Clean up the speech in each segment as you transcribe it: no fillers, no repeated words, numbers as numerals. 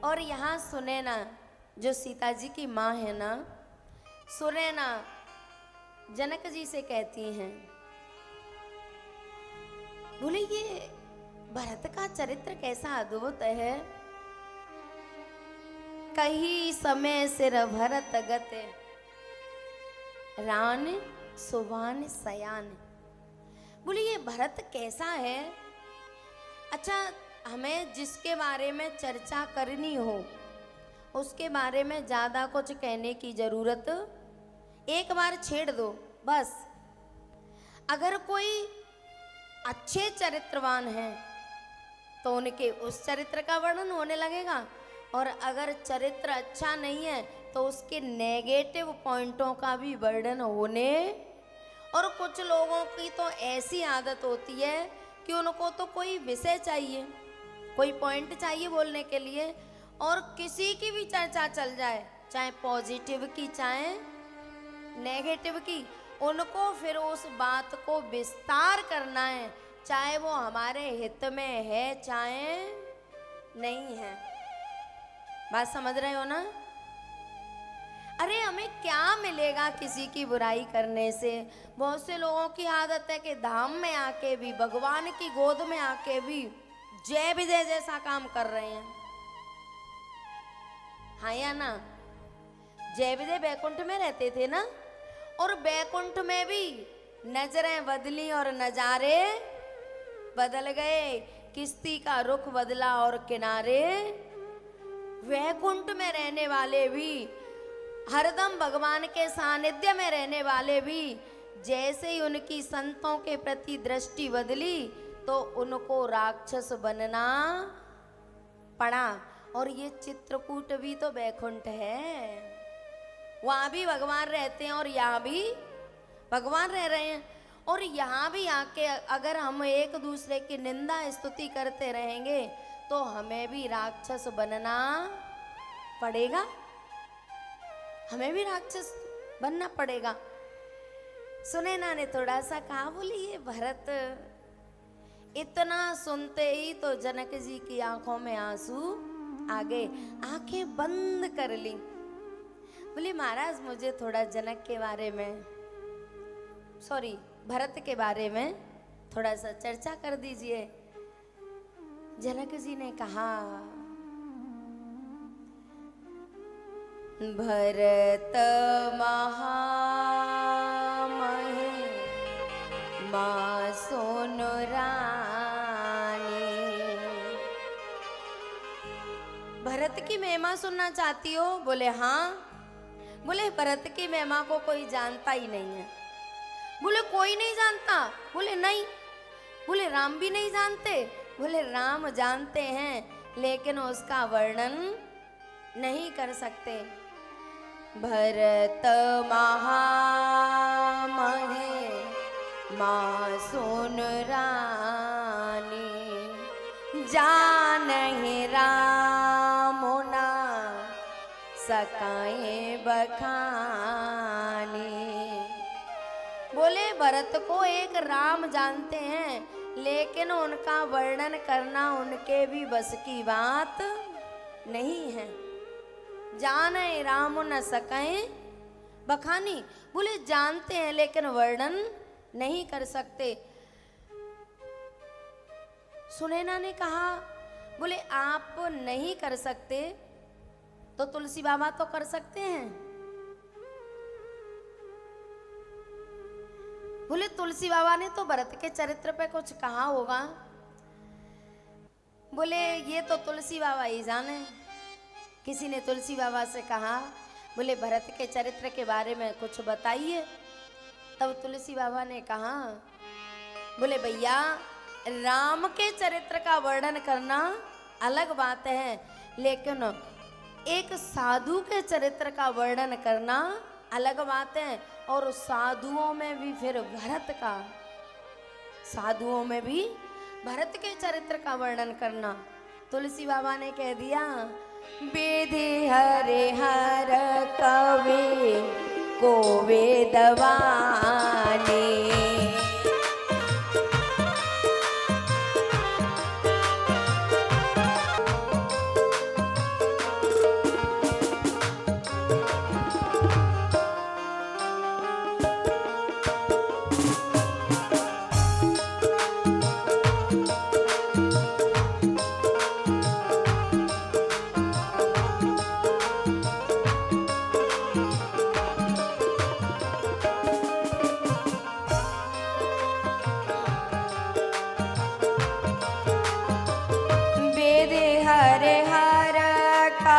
और यहाँ सुने ना, जो सीता जी की माँ है ना, सुने ना, जनक जी से कहती हैं, बोले ये भरत का चरित्र कैसा अद्भुत है। कही समय सिर भरत गते, रान सुभान सयान। बोले ये भरत कैसा है। अच्छा, हमें जिसके बारे में चर्चा करनी हो उसके बारे में ज़्यादा कुछ कहने की ज़रूरत, एक बार छेड़ दो बस। अगर कोई अच्छे चरित्रवान हैं तो उनके उस चरित्र का वर्णन होने लगेगा, और अगर चरित्र अच्छा नहीं है तो उसके नेगेटिव पॉइंटों का भी वर्णन होने। और कुछ लोगों की तो ऐसी आदत होती है कि उनको तो कोई विषय चाहिए, कोई पॉइंट चाहिए बोलने के लिए, और किसी की भी चर्चा चल जाए, चाहे पॉजिटिव की चाहे नेगेटिव की, उनको फिर उस बात को विस्तार करना है, चाहे वो हमारे हित में है चाहे नहीं है। बात समझ रहे हो ना। अरे हमें क्या मिलेगा किसी की बुराई करने से। बहुत से लोगों की आदत है कि धाम में आके भी, भगवान की गोद में आके भी जय विजय जैसा काम कर रहे हैं। हाँ या ना। जय विजय बैकुंठ में रहते थे ना, और बैकुंठ में भी नजरें बदली और नजारे बदल गए, किश्ती का रुख बदला और किनारे। वैकुंठ में रहने वाले भी, हरदम भगवान के सानिध्य में रहने वाले भी, जैसे ही उनकी संतों के प्रति दृष्टि बदली तो उनको राक्षस बनना पड़ा। और ये चित्रकूट भी तो वैकुंठ है, वहां भी भगवान रहते हैं और यहाँ भी भगवान रह रहे हैं। और यहाँ भी आके अगर हम एक दूसरे की निंदा स्तुति करते रहेंगे तो हमें भी राक्षस बनना पड़ेगा, हमें भी राक्षस बनना पड़ेगा। सुनैना ने थोड़ा सा कहा, बोली ये भरत। इतना सुनते ही तो जनक जी की आंखों में आंसू आ गए, आंखें बंद कर ली। बोली महाराज मुझे थोड़ा जनक के बारे में, सॉरी भरत के बारे में थोड़ा सा चर्चा कर दीजिए। जनक जी ने कहा, भरत महिमा सुन रानी। भरत की महिमा सुनना चाहती हो? बोले हाँ। बोले भरत की महिमा को कोई जानता ही नहीं है। बोले कोई नहीं जानता? बोले नहीं। बोले राम भी नहीं जानते? बोले राम जानते हैं लेकिन उसका वर्णन नहीं कर सकते। भरत महिमा सुन रानी, जानहि राम ना सकाए बखानी। बोले भरत को एक राम जानते हैं लेकिन उनका वर्णन करना उनके भी बस की बात नहीं है। जाने राम न सकें बखानी। बोले जानते हैं लेकिन वर्णन नहीं कर सकते। सुनैना ने कहा, बोले आप नहीं कर सकते तो तुलसी बाबा तो कर सकते हैं। बोले तुलसी बाबा ने तो भरत के चरित्र पे कुछ कहा होगा। बोले ये तो तुलसी बाबा ही जाने। किसी ने तुलसी बाबा से कहा, बोले भरत के चरित्र के बारे में कुछ बताइए। तब तुलसी बाबा ने कहा, बोले भैया राम के चरित्र का वर्णन करना अलग बात है, लेकिन एक साधु के चरित्र का वर्णन करना अलग बात है। और साधुओं में भी फिर भरत का, साधुओं में भी भरत के चरित्र का वर्णन करना। तुलसी बाबा ने कह दिया, वेदे हरे हर कवि को वेदवानी।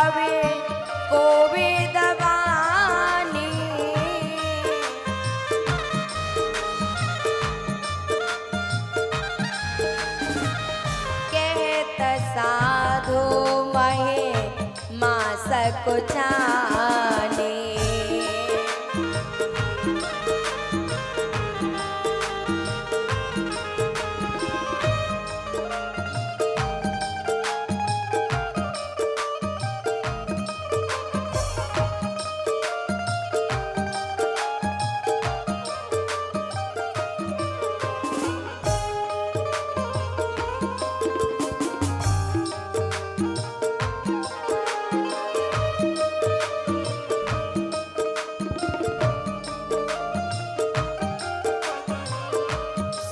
कवि कोविद वाणी। कहत साधु महे मास को जाने।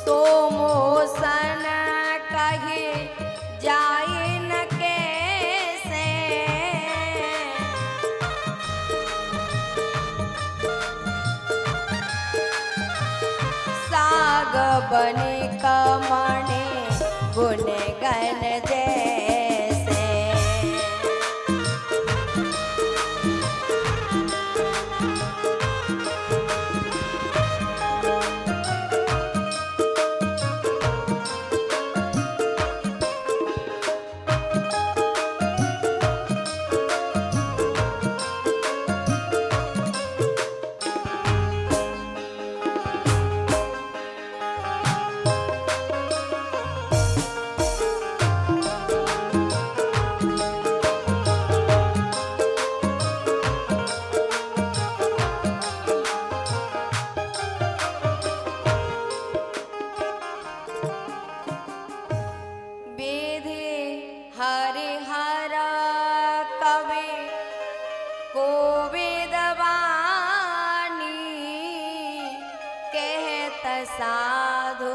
सोमोसन कहे जाए न कैसे। साग बने कमणे गुण गन जैसे। हरिहर कवि कोविद वाणी। कहत साधु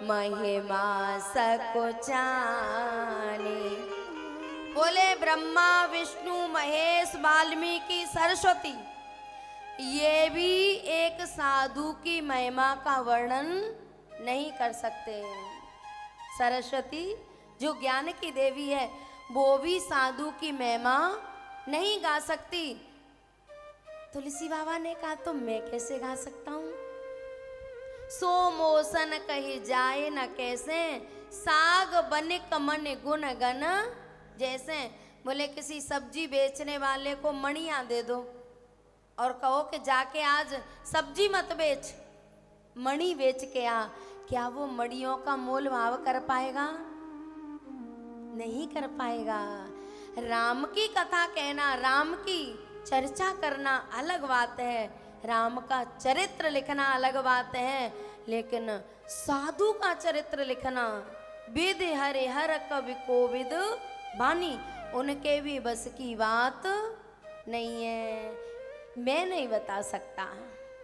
महिमा सको जाने। बोले ब्रह्मा विष्णु महेश वाल्मीकि सरस्वती, ये भी एक साधु की महिमा का वर्णन नहीं कर सकते। सरस्वती जो ज्ञान की देवी है, वो भी साधु की महिमा नहीं गा सकती। तुलसी बाबा ने कहा तो मैं कैसे गा सकता हूँ। सोमोसन कही जाए न कैसे, साग बनिक मन गुण गन जैसे। बोले किसी सब्जी बेचने वाले को मणियाँ दे दो और कहो कि जाके आज सब्जी मत बेच, मणि बेच के आ। क्या वो मणियों का मोल भाव कर पाएगा? नहीं कर पाएगा। राम की कथा कहना, राम की चर्चा करना अलग बात है, राम का चरित्र लिखना अलग बात है, लेकिन साधु का चरित्र लिखना विद हरिहर कवि कोविद वाणी, उनके भी बस की बात नहीं है। मैं नहीं बता सकता।